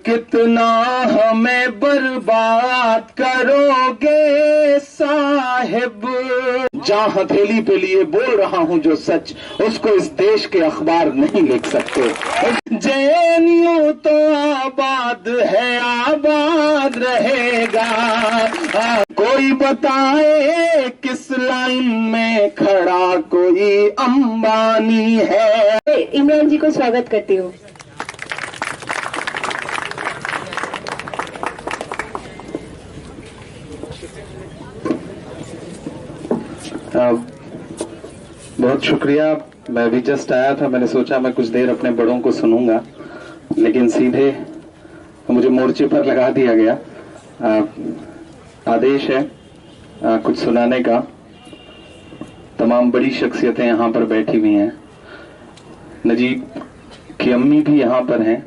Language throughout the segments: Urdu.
کتنا ہمیں برباد کرو گے صاحب. جہاں ہتھیلی پہ لیے بول رہا ہوں جو سچ، اس کو اس دیش کے اخبار نہیں لکھ سکتے. جے این یو تو آباد ہے، آباد رہے گا. کوئی بتائے کس لائن میں کھڑا کوئی امبانی ہے. عمران جی کو سواگت کرتی ہوں. بہت شکریہ. میں بھی جسٹ آیا تھا، میں نے سوچا میں کچھ دیر اپنے بڑوں کو سنوں گا، لیکن سیدھے مجھے مورچے پر لگا دیا گیا. آدیش ہے کچھ سنانے کا. تمام بڑی شخصیتیں یہاں پر بیٹھی ہوئی ہیں. نجیب کی امی بھی یہاں پر ہیں،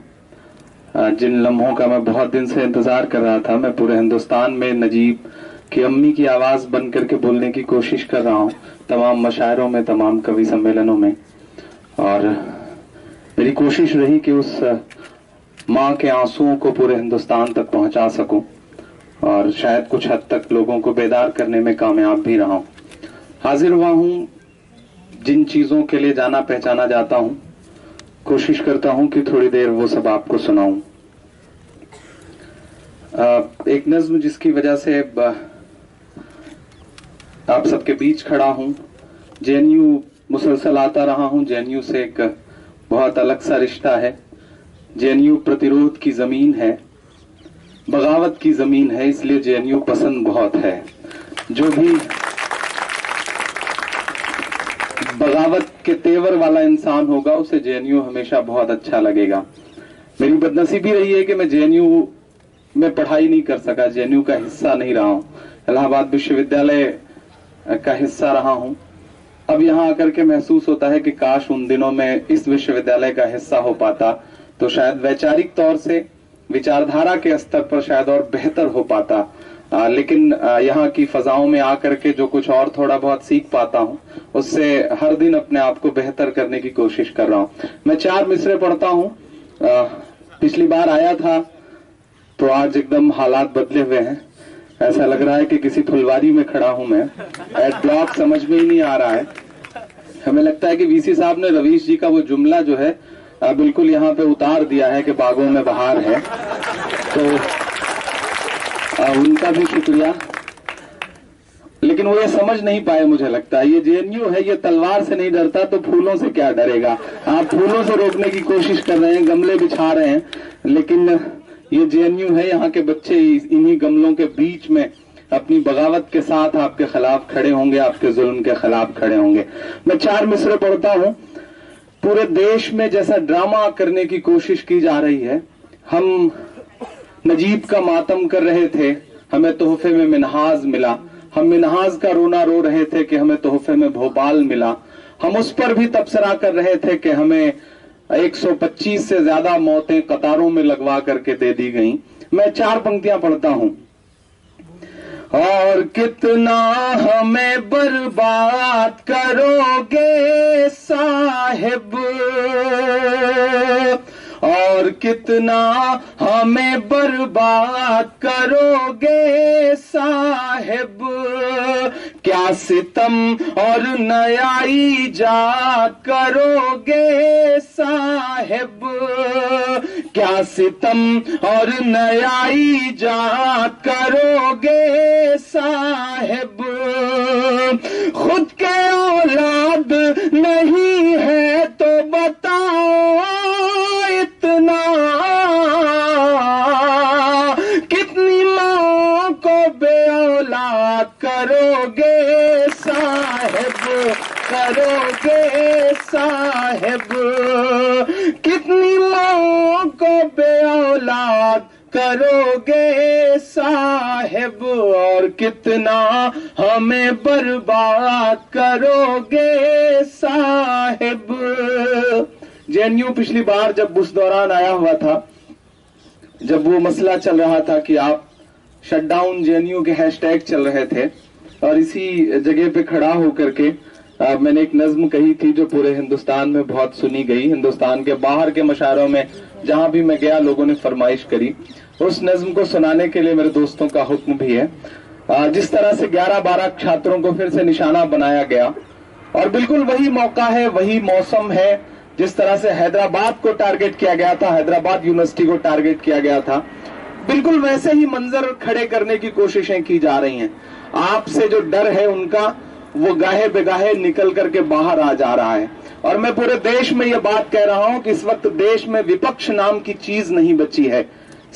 جن لمحوں کا میں بہت دن سے انتظار کر رہا تھا. میں پورے ہندوستان میں نجیب کی امی کی آواز بن کر کے بولنے کی کوشش کر رہا ہوں، تمام مشاعروں میں، تمام کوی سمیلنوں میں. اور میری کوشش رہی کہ اس ماں کے آنسوؤں کو پورے ہندوستان تک پہنچا سکوں، اور شاید کچھ حد تک لوگوں کو بیدار کرنے میں کامیاب بھی رہا ہوں. حاضر ہوا ہوں جن چیزوں کے لیے جانا پہچانا جاتا ہوں. کوشش کرتا ہوں کہ تھوڑی دیر وہ سب آپ کو سناؤں. ایک نظم جس کی وجہ سے آپ سب کے بیچ کھڑا ہوں. جے این یو مسلسل آتا رہا ہوں. جے این یو سے ایک بہت الگ سا رشتہ ہے. جے این یو پرتیرودھ کی زمین ہے، بغاوت کی زمین ہے، اس لیے جے این یو پسند بہت ہے. جو بھی بغاوت کے تیور والا انسان ہوگا اسے جے این یو ہمیشہ بہت اچھا لگے گا. میری بدنصیبی رہی ہے کہ میں جے این یو میں پڑھائی نہیں کر سکا، جے این یو کا حصہ نہیں رہا ہوں. الہ آباد وشو ودیالیہ کا حصہ رہا ہوں. اب یہاں آ کر کے محسوس ہوتا ہے کہ کاش ان دنوں میں اس وشو ودیالیہ کا حصہ ہو پاتا تو شاید ویچارک طور سے، وچاردھارا کے استر پر شاید اور بہتر ہو پاتا. لیکن یہاں کی فضاؤں میں آ کر کے جو کچھ اور تھوڑا بہت سیکھ پاتا ہوں، اس سے ہر دن اپنے آپ کو بہتر کرنے کی کوشش کر رہا ہوں. میں 4 مصرے پڑھتا ہوں. پچھلی بار آیا تھا تو آج ایک دم حالات بدلے ہوئے ہیں. ایسا لگ رہا ہے کہ کسی پھلواری میں کھڑا ہوں میں. ایڈ بلاک سمجھ میں ہی نہیں آ رہا ہے. ہمیں لگتا ہے کہ وی سی صاحب نے رویش جی کا وہ جملہ جو ہے بالکل یہاں پہ اتار دیا ہے کہ باغوں میں بہار ہے. تو ان کا بھی شکریہ. لیکن وہ یہ سمجھ نہیں پائے. مجھے لگتا ہے یہ جے این یو ہے، یہ تلوار سے نہیں ڈرتا تو پھولوں سے کیا ڈرے گا. آپ پھولوں سے روکنے کی کوشش کر رہے ہیں، گملے بچھا رہے ہیں، لیکن یہ جے این یو ہے. یہاں کے بچے انہی گملوں کے بیچ میں اپنی بغاوت کے ساتھ آپ کے خلاف کھڑے ہوں گے، آپ کے ظلم کے خلاف کھڑے ہوں گے. میں 4 مصرے پڑھتا ہوں. پورے دیش میں جیسا ڈرامہ کرنے کی کوشش کی جا رہی ہے، ہم نجیب کا ماتم کر رہے تھے، ہمیں تحفے میں منہاز ملا. ہم منہاز کا رونا رو رہے تھے کہ ہمیں تحفے میں بھوپال ملا. ہم اس پر بھی تبصرہ کر رہے تھے کہ ہمیں 125 سے زیادہ موتیں قطاروں میں لگوا کر کے دے دی گئیں. میں 4 پنکتیاں پڑھتا ہوں. اور کتنا ہمیں برباد کرو گے صاحب، اور کتنا ہمیں برباد کرو گے صاحب. کیا ستم اور نیا ایجاد کرو گے صاحب. کیا ستم اور نیا ایجاد کرو گے صاحب. خود کے اولاد نہیں ہے تو بتاؤ اتنا، کتنی ماں کو بے اولاد کرو گے صاحب، کرو گے صاحب. کتنی ماں کو بے اولاد کرو گے صاحب، اور کتنا ہمیں برباد کرو گے صاحب. جے این یو پچھلی بار جب اس دوران آیا ہوا تھا، جب وہ مسئلہ چل رہا تھا کہ آپ شٹ ڈاؤن جے این یو کے ہیش ٹیگ چل رہے تھے، اور اسی جگہ پہ کھڑا ہو کر کے میں نے ایک نظم کہی تھی جو پورے ہندوستان میں بہت سنی گئی. ہندوستان کے باہر کے مشاعروں میں جہاں بھی میں گیا لوگوں نے فرمائش کری. اس نظم کو سنانے کے لیے میرے دوستوں کا حکم بھی ہے. جس طرح سے 11-12 چھاتروں کو پھر سے نشانہ بنایا گیا اور بالکل وہی موقع ہے, وہی موسم ہے جس طرح سے حیدرآباد کو ٹارگٹ کیا گیا تھا, حیدرآباد یونیورسٹی کو ٹارگٹ کیا گیا تھا, بالکل ویسے ہی منظر کھڑے کرنے کی کوششیں کی جا رہی ہیں. آپ سے جو ڈر ہے ان کا وہ گاہے بگاہے نکل کر کے باہر آ جا رہا ہے. اور میں پورے دیش میں یہ بات کہہ رہا ہوں کہ اس وقت دیش میں وپکش نام کی چیز نہیں بچی ہے.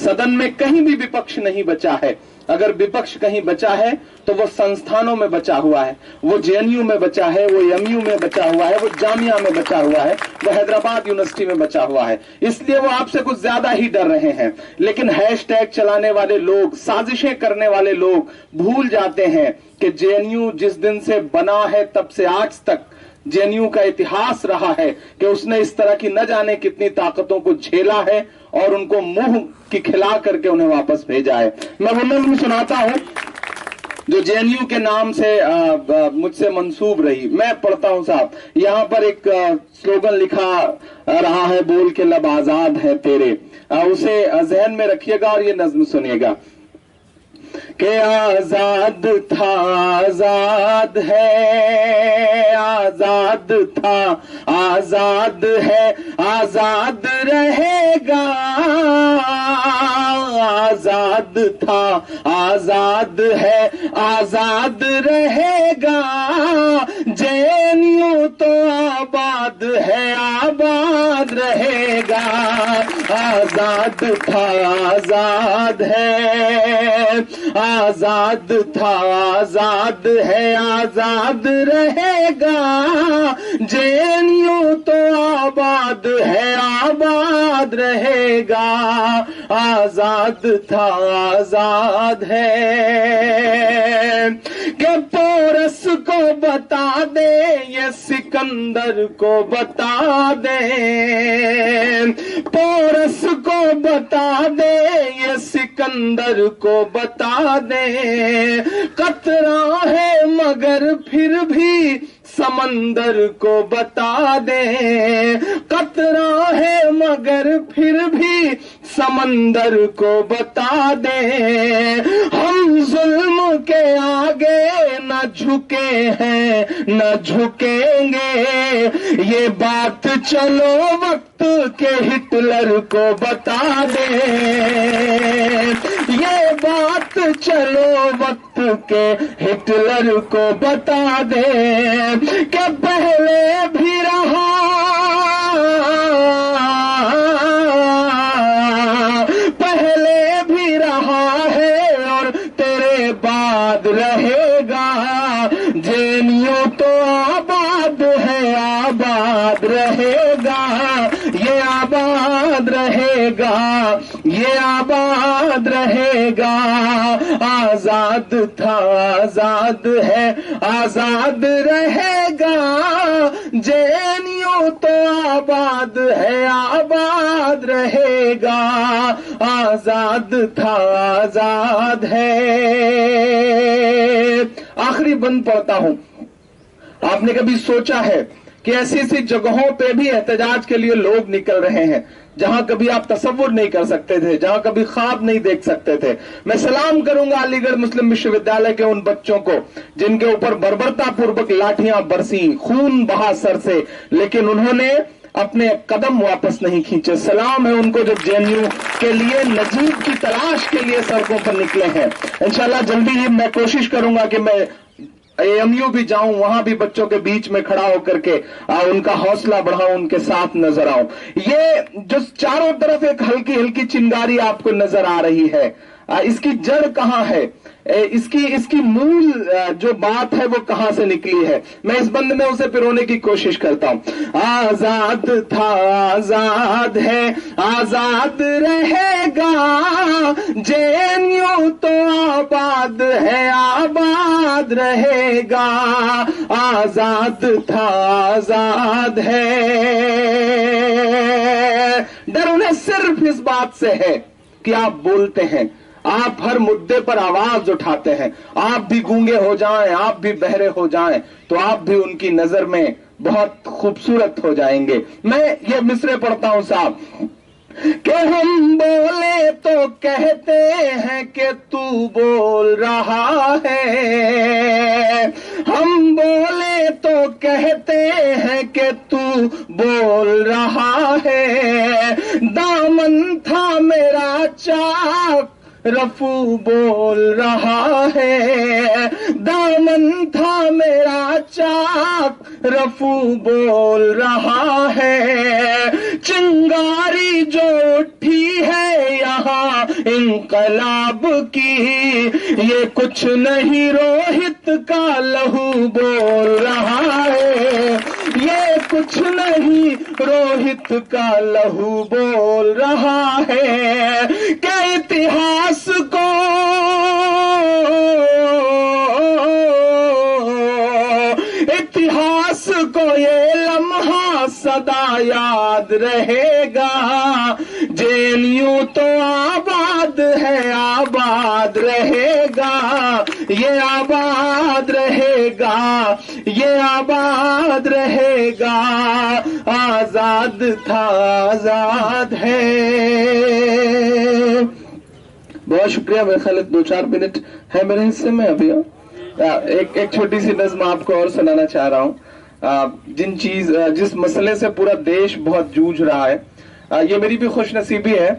سدن میں کہیں بھی وپکش نہیں بچا ہے. اگر وپکش کہیں بچا ہے تو وہ سنستھانوں میں بچا ہوا ہے, وہ جے این یو میں بچا ہے, وہ ایم یو میں بچا ہوا ہے, وہ جامعہ میں بچا ہوا ہے, وہ حیدرآباد یونیورسٹی میں بچا ہوا ہے. اس لیے وہ آپ سے کچھ زیادہ ہی ڈر رہے ہیں. لیکن ہیش ٹیگ چلانے والے لوگ, سازشیں کرنے والے لوگ بھول جاتے ہیں کہ جے این یو جس دن سے بنا ہے تب سے آج تک جے این یو کا اتہاس رہا ہے کہ اس نے اس طرح کی نہ جانے کتنی طاقتوں کو جھیلا ہے اور ان کو منہ کی کھلا کر کے انہیں واپس بھیجا ہے. میں وہ نظم سناتا ہوں جو جے این یو کے نام سے مجھ سے منسوب رہی. میں پڑھتا ہوں صاحب. یہاں پر ایک سلوگن لکھا رہا ہے, بول کے لب آزاد ہے تیرے. اسے ذہن میں رکھیے گا اور یہ نظم سنیے گا کہ آزاد تھا آزاد ہے, آزاد تھا آزاد ہے, آزاد رہے گا. آزاد تھا آزاد ہے, آزاد رہے گا. جے این یو تو آباد ہے, آباد رہے گا. آزاد تھا آزاد ہے, آزاد تھا آزاد ہے, آزاد رہے گا. جے این یو تو آباد ہے, آباد رہے گا. آزاد تھا آزاد ہے کہ پورس کو بتا دے, یہ سکندر کو بتا دے. پورس کو بتا دے, یہ سکندر کو بتا دے. قطرہ ہے مگر پھر بھی سمندر کو بتا دے. قطرہ ہے مگر پھر بھی سمندر کو بتا دے. ہم ظلم کے آگے نہ جھکے ہیں نہ جھکیں گے. یہ بات چلو وقت کے ہٹلر کو بتا دے. یہ بات چلو وقت کے ہٹلر کو بتا دے کہ پہلے بھی رہا, پہلے بھی رہا ہے اور تیرے بعد رہے گا. جے این یو تو آباد ہے, آباد رہے گا. یہ آباد رہے گا, یہ آباد رہے گا. آزاد تھا آزاد ہے, آزاد رہے گا. جے این یو تو آباد ہے, آباد رہے گا. آزاد تھا آزاد ہے. آخری بند پڑھتا ہوں. آپ نے کبھی سوچا ہے کہ ایسی ایسی جگہوں پہ بھی احتجاج کے لیے لوگ نکل رہے ہیں جہاں کبھی آپ تصور نہیں کر سکتے تھے, جہاں کبھی خواب نہیں دیکھ سکتے تھے. میں سلام کروں گا علی گڑھ مسلم وشو ودیالیہ کے ان بچوں کو جن کے اوپر بربرتا پوربک لاٹھیاں برسی, خون بہا سر سے, لیکن انہوں نے اپنے قدم واپس نہیں کھینچے. سلام ہے ان کو جو جے این یو کے لیے نجیب کی تلاش کے لیے سڑکوں پر نکلے ہیں. انشاءاللہ جلدی ہی میں کوشش کروں گا کہ میں ایم یو بھی جاؤں, وہاں بھی بچوں کے بیچ میں کھڑا ہو کر کے ان کا حوصلہ بڑھاؤں, ان کے ساتھ نظر آؤں. یہ جو چاروں طرف ایک ہلکی ہلکی چنگاری آپ کو نظر آ رہی ہے, اس کی جڑ کہاں ہے, اس کی مول جو بات ہے وہ کہاں سے نکلی ہے. میں اس بند میں اسے پرونے کی کوشش کرتا ہوں. آزاد تھا آزاد ہے, آزاد رہے گا. جے این یو تو آباد ہے, آباد رہے گا. آزاد تھا آزاد ہے. ڈر انہیں صرف اس بات سے ہے کہ آپ بولتے ہیں, آپ ہر مدے پر آواز اٹھاتے ہیں. آپ بھی گونگے ہو جائیں, آپ بھی بہرے ہو جائیں تو آپ بھی ان کی نظر میں بہت خوبصورت ہو جائیں گے. میں یہ مصرے پڑھتا ہوں صاحب کہ ہم بولے تو کہتے ہیں کہ تو بول رہا ہے, ہم بولے تو کہتے ہیں کہ تو بول رہا ہے, دامن تھا میرا چاک رفو بول رہا ہے, دامن تھا میرا چاک رفو بول رہا ہے, چنگاری جو اٹھی ہے یہاں انقلاب کی, یہ کچھ نہیں روہت کا لہو بول رہا ہے, یہ کچھ نہیں روہت کا لہو بول رہا ہے, کہ اتہاس کو یہ لمحہ سدا یاد رہے گا, جے این یو تو آباد ہے آباد رہے گا, یہ آباد رہے گا, یہ آباد رہے گا, آزاد تھا آزاد ہے. بہت شکریہ. میرے خیال 2-4 منٹ ہے میرے حصے میں ابھی. ایک چھوٹی سی نظم آپ کو اور سنانا چاہ رہا ہوں. جس مسئلے سے پورا دیش بہت جوجھ رہا ہے, یہ میری بھی خوش نصیبی ہے.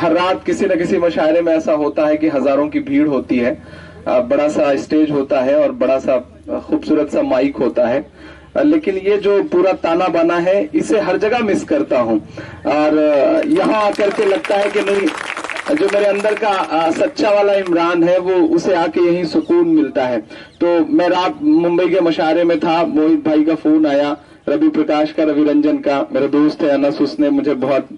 ہر رات کسی نہ کسی مشاعرے میں ایسا ہوتا ہے کہ ہزاروں کی بھیڑ ہوتی ہے, بڑا سا اسٹیج ہوتا ہے اور بڑا سا خوبصورت سا مائک ہوتا ہے, لیکن یہ جو پورا تانا بانا ہے اسے ہر جگہ مس کرتا ہوں. اور یہاں آ کر کے لگتا ہے کہ نہیں, جو میرے اندر کا سچا والا عمران ہے وہ اسے آ کے یہیں سکون ملتا ہے. تو میں رات ممبئی کے مشاعرے میں تھا, موہت بھائی کا فون آیا, روی پرکاش کا, روی رنجن کا, میرے دوست ہے انس, اس نے مجھے بہت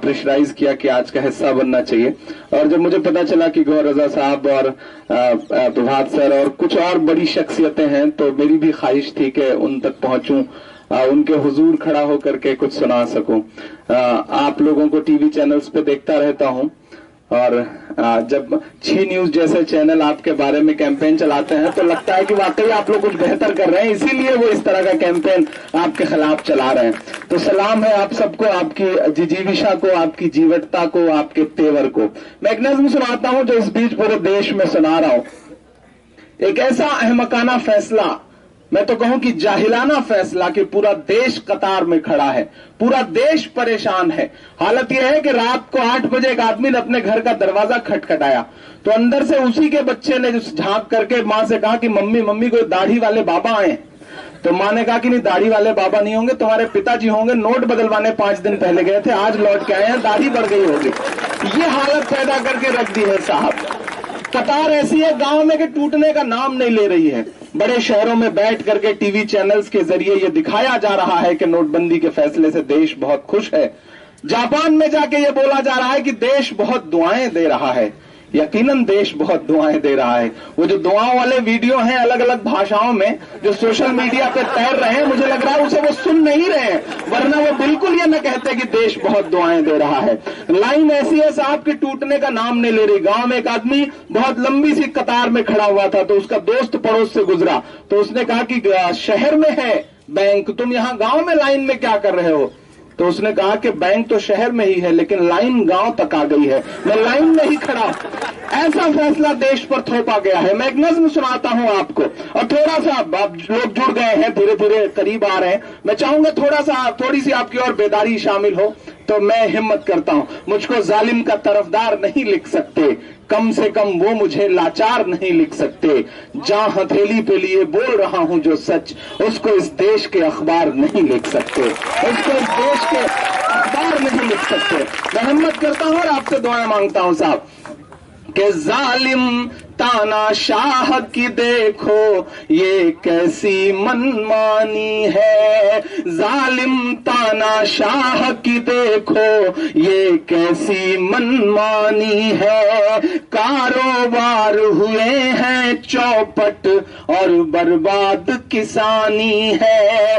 پریشرائز کیا کہ آج کا حصہ بننا چاہیے. اور جب مجھے پتا چلا کہ گوہر رضا صاحب اور پربھات سر اور کچھ اور بڑی شخصیتیں ہیں تو میری بھی خواہش تھی کہ ان تک پہنچوں, ان کے حضور کھڑا ہو کر کے کچھ سنا سکوں. آپ لوگوں کو ٹی وی چینلز پہ دیکھتا رہتا ہوں, اور جب 6 نیوز جیسے چینل آپ کے بارے میں کیمپین چلاتے ہیں تو لگتا ہے کہ واقعی آپ لوگ کچھ بہتر کر رہے ہیں, اسی لیے وہ اس طرح کا کیمپین آپ کے خلاف چلا رہے ہیں. تو سلام ہے آپ سب کو, آپ کی جیوشا کو, آپ کی جیوٹتا کو, آپ کے تیور کو. میں ایک نظم سناتا ہوں جو اس بیچ پورے دیش میں سنا رہا ہوں. ایک ایسا احمقانہ فیصلہ, میں تو کہوں کہ جاہلانہ فیصلہ, کہ پورا دیش قطار میں کھڑا ہے, پورا دیش پریشان ہے. حالت یہ ہے کہ رات کو 8 بجے ایک آدمی نے اپنے گھر کا دروازہ کھٹکھٹایا تو اندر سے اسی کے بچے نے جھانک کر کے ماں سے کہا کہ ممی کوئی داڑھی والے بابا آئے ہیں. تو ماں نے کہا کہ نہیں, داڑھی والے بابا نہیں ہوں گے, تمہارے پتا جی ہوں گے, نوٹ بدلوانے 5 دن پہلے گئے تھے, آج لوٹ کے آئے ہیں, داڑھی بڑھ گئی ہوگی. یہ حالت پیدا کر کے رکھ دی ہے صاحب. قطار ایسی ہے گاؤں میں کہ ٹوٹنے کا نام نہیں لے رہی ہے. بڑے شہروں میں بیٹھ کر کے ٹی وی چینلز کے ذریعے یہ دکھایا جا رہا ہے کہ نوٹ بندی کے فیصلے سے دیش بہت خوش ہے. جاپان میں جا کے یہ بولا جا رہا ہے کہ دیش بہت دعائیں دے رہا ہے. یقیناً دیش بہت دعائیں دے رہا ہے. وہ جو دعاؤں والے ویڈیو ہیں الگ الگ بھاشاؤں میں جو سوشل میڈیا پہ تیر رہے ہیں, مجھے لگ رہا ہے اسے وہ سن نہیں رہے ہیں, ورنہ وہ بالکل یہ نہ کہتے کہ دیش بہت دعائیں دے رہا ہے. لائن ایسی ہے صاحب کہ ٹوٹنے کا نام نہیں لے رہی. گاؤں میں ایک آدمی بہت لمبی سی قطار میں کھڑا ہوا تھا تو اس کا دوست پڑوس سے گزرا تو اس نے کہا کہ شہر میں ہے بینک, تم یہاں گاؤں میں لائن میں کیا کر رہے ہو؟ تو اس نے کہا کہ بینک تو شہر میں ہی ہے لیکن لائن گاؤں تک آ گئی ہے, میں لائن میں ہی کھڑا. ایسا فیصلہ دیش پر تھوپا گیا ہے. میں ایک نظم سناتا ہوں آپ کو, اور تھوڑا سا لوگ جڑ گئے ہیں, دھیرے دھیرے قریب آ رہے ہیں. میں چاہوں گا تھوڑی سی آپ کی اور بیداری شامل ہو تو میں ہمت کرتا ہوں. مجھ کو ظالم کا طرفدار نہیں لکھ سکتے, کم سے کم وہ مجھے لاچار نہیں لکھ سکتے. جہاں ہتھیلی پہ لیے بول رہا ہوں جو سچ, اس کو اس دیش کے اخبار نہیں لکھ سکتے, اس کو اس دیش کے اخبار نہیں لکھ سکتے. میں ہمت کرتا ہوں اور آپ سے دعائیں مانگتا ہوں صاحب کہ ظالم تانا شاہ کی دیکھو یہ کیسی منمانی ہے, ظالم تانا شاہ کی دیکھو یہ کیسی منمانی ہے. کاروبار ہوئے ہیں چوپٹ اور برباد کسانی ہے,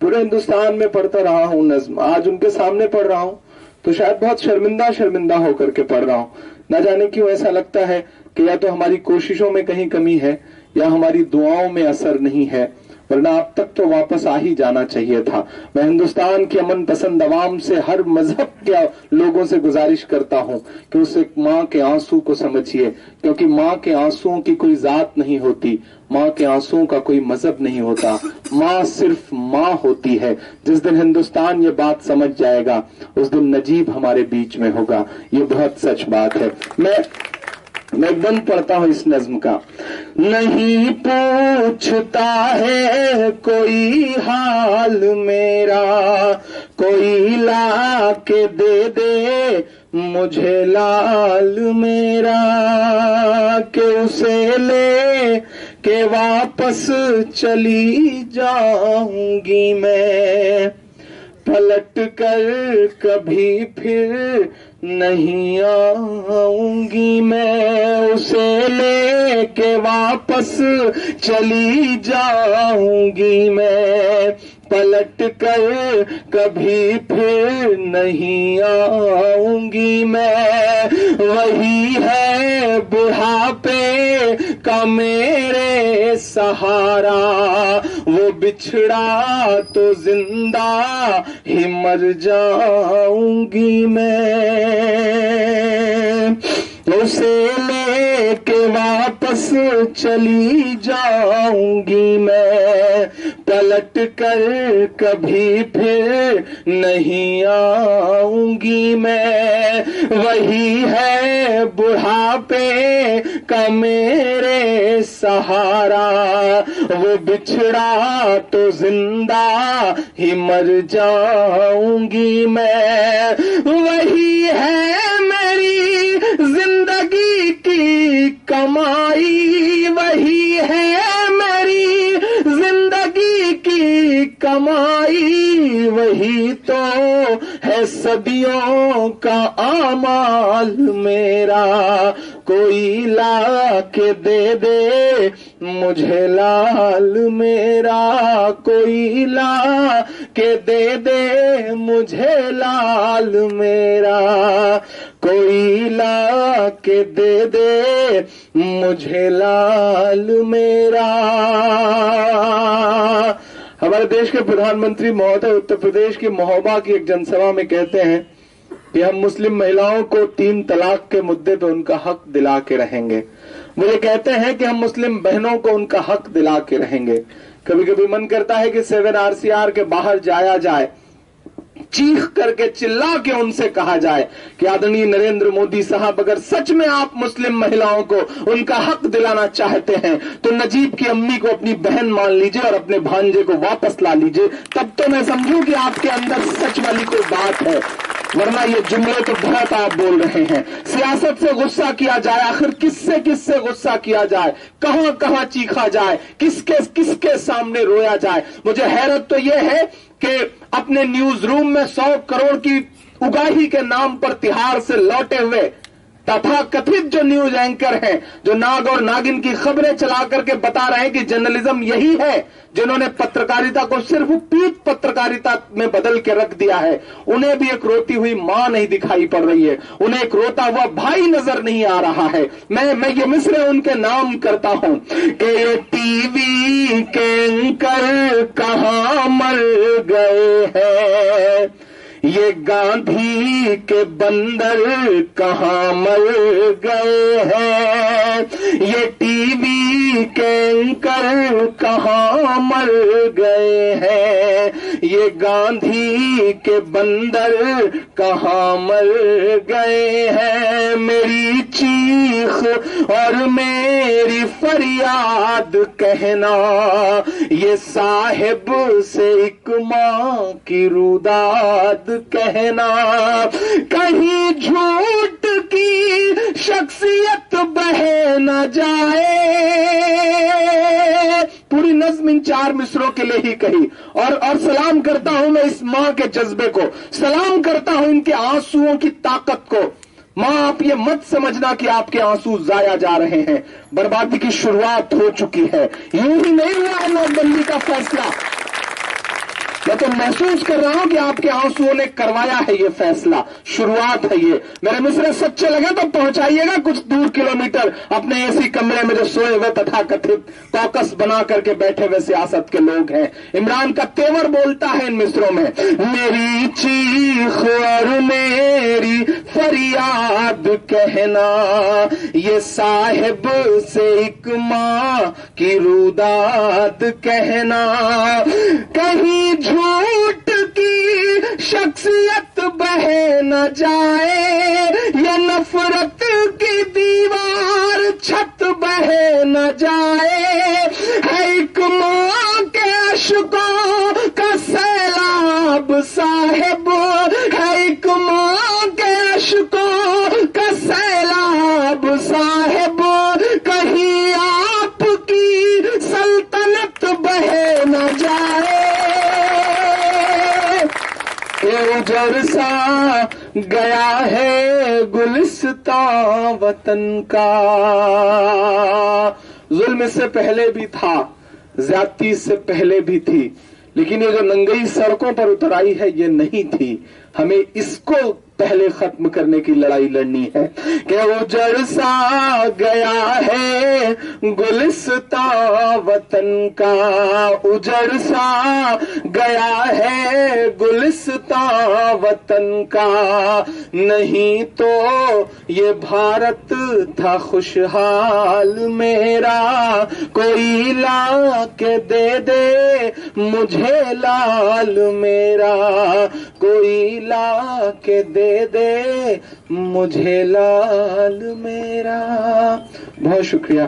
پورے ہندوستان میں پڑھتا رہا ہوں نظم، آج ان کے سامنے پڑھ رہا ہوں تو شاید بہت شرمندہ ہو کر کے پڑھ رہا ہوں. نہ جانے کیوں ایسا لگتا ہے کہ یا تو ہماری کوششوں میں کہیں کمی ہے یا ہماری دعاؤں میں اثر نہیں ہے، ورنہ اب تک تو واپس آ ہی جانا چاہیے تھا. میں ہندوستان کی امن پسند عوام سے، ہر مذہب کے لوگوں سے گزارش کرتا ہوں کہ اس ایک ماں کے آنسو کو سمجھیے، کیونکہ ماں کے آنسوؤں کی کوئی ذات نہیں ہوتی، ماں کے آنسوؤں کا کوئی مذہب نہیں ہوتا، ماں صرف ماں ہوتی ہے. جس دن ہندوستان یہ بات سمجھ جائے گا اس دن نجیب ہمارے بیچ میں ہوگا. یہ بہت سچ بات ہے. میں ایک بند پڑھتا ہوں اس نظم کا. نہیں پوچھتا ہے کوئی حال میرا، کوئی لا کے دے دے مجھے لال میرا، کہ اسے لے کہ واپس چلی جاؤں گی میں، پلٹ کر کبھی پھر نہیں آؤں گی میں، اسے لے کے واپس چلی جاؤں گی میں، پلٹ کر کبھی پھر نہیں آؤں گی میں. وہی ہے بڑھاپے کا میرے سہارا، وہ بچھڑا تو زندہ ہی مر جاؤں گی میں، اسے لے کے واپس چلی جاؤں گی میں، پلٹ کر کبھی پھر نہیں آؤں گی میں. وہی ہے بڑھاپے کا میرے سہارا، وہ بچھڑا تو زندہ ہی مر جاؤں گی میں. وہی ہے میری زندگی کی کمائی، وہی ہے میری زندگی کی کمائی، وہی تو ہے صدیوں کا اعمال میرا. کوئی لا کے دے دے مجھے لال میرا، کوئی لا کے دے دے مجھے لال میرا، کوئی لا کے دے دے مجھے لال میرا. ہمارے دیش کے پردھان منتری مہودے اتر پردیش کی مہوبہ کی ایک جن سبھا میں کہتے ہیں کہ ہم مسلم مہیلاؤں کو 3 طلاق کے مدے پہ ان کا حق دلا کے رہیں گے. مجھے کہتے ہیں کہ ہم مسلم بہنوں کو ان کا حق دلا کے رہیں گے. کبھی کبھی من کرتا ہے کہ 7 RCR کے باہر جایا جائے، چیخ کر کے چلا کے ان سے کہا جائے کہ آدرنی نریندر مودی صاحب اگر سچ میں آپ مسلم مہیلاؤں کو ان کا حق دلانا چاہتے ہیں تو نجیب کی امی کو اپنی بہن مان لیجئے اور اپنے بھانجے کو واپس لا لیجئے، تب تو میں سمجھوں کہ آپ کے اندر سچ والی کوئی بات ہے، ورنہ یہ جملے تو بہت آپ بول رہے ہیں. سیاست سے غصہ کیا جائے، آخر کس سے غصہ کیا جائے، کہاں کہاں چیخا جائے، کس کے سامنے رویا جائے. مجھے حیرت تو یہ ہے کہ اپنے نیوز روم میں 100 کروڑ کی اگاہی کے نام پر تہاڑ سے لوٹے ہوئے تتھا کتھت جو نیوز اینکر ہیں، جو ناگ اور ناگن کی خبریں چلا کر کے بتا رہے ہیں کہ جرنلزم یہی ہے، جنہوں نے پترکاریتا کو صرف پیٹ پترکاریتا میں بدل کے رکھ دیا ہے، انہیں بھی ایک روتی ہوئی ماں نہیں دکھائی پڑ رہی ہے، انہیں ایک روتا ہوا بھائی نظر نہیں آ رہا ہے. میں یہ مصرے ان کے نام کرتا ہوں کہ یہ ٹی وی کے اینکر کہاں مر گئے ہیں، یہ گاندھی کے بندر کہاں مر گئے ہیں، یہ ٹی وی کے اینکر کہاں مر گئے ہیں، یہ گاندھی کے بندر کہاں مر گئے ہیں. میری چیخ اور میری فریاد کہنا، یہ صاحب سے ایک ماں کی روداد کہنا، کہیں جھوٹ کی شخصیت بہہ نہ جائے. پوری نظم ان 4 مصروں کے لیے ہی کہی اور سلام کرتا ہوں میں اس ماں کے جذبے کو، سلام کرتا ہوں ان کے آنسوؤں کی طاقت کو. ماں آپ یہ مت سمجھنا کہ آپ کے آنسو ضائع جا رہے ہیں، بربادی کی شروعات ہو چکی ہے. یوں ہی نہیں ہوا ہے نوٹ بندی کا فیصلہ، میں تو محسوس کر رہا ہوں کہ آپ کے آنسوؤں نے کروایا ہے یہ فیصلہ، شروعات ہے یہ. میرے مصرے سچے لگے تو پہنچائیے گا کچھ دور کلومیٹر اپنے ایسی کمرے میں جو سوئے ہوئے تتھا کتھت کوکس بنا کر کے بیٹھے ہوئے سیاست کے لوگ ہیں. عمران کا تیور بولتا ہے ان مصروں میں، میری چیخ اور میری فریاد کہنا، یہ صاحب سے ایک ماں کی روداد کہنا، کہیں جھوٹ کی شخصیت بہہ نہ جائے، یا نفرت کی دیوار چھت بہہ نہ جائے، ہے ایک ماں کے اشکوں کا سیلاب صاحب، ہے ایک ماں کے اشکوں کا سیلاب صاحب، کہیں آپ کی سلطنت بہہ نہ جائے. اجڑ سا گیا ہے گلستاں وطن کا. ظلم اس سے پہلے بھی تھا، زیادتی سے پہلے بھی تھی، لیکن یہ جو ننگئی سڑکوں پر اتر آئی ہے یہ نہیں تھی. ہمیں اس کو پہلے ختم کرنے کی لڑائی لڑنی ہے کہ اجڑ سا گیا ہے گلستاں وطن کا، اجڑ سا گیا ہے گلستاں وطن کا، نہیں تو یہ بھارت تھا خوشحال میرا، کوئی لا کے دے دے مجھے لال میرا، کوئی لا کے دے دے مجھے لال میرا. بہت شکریہ.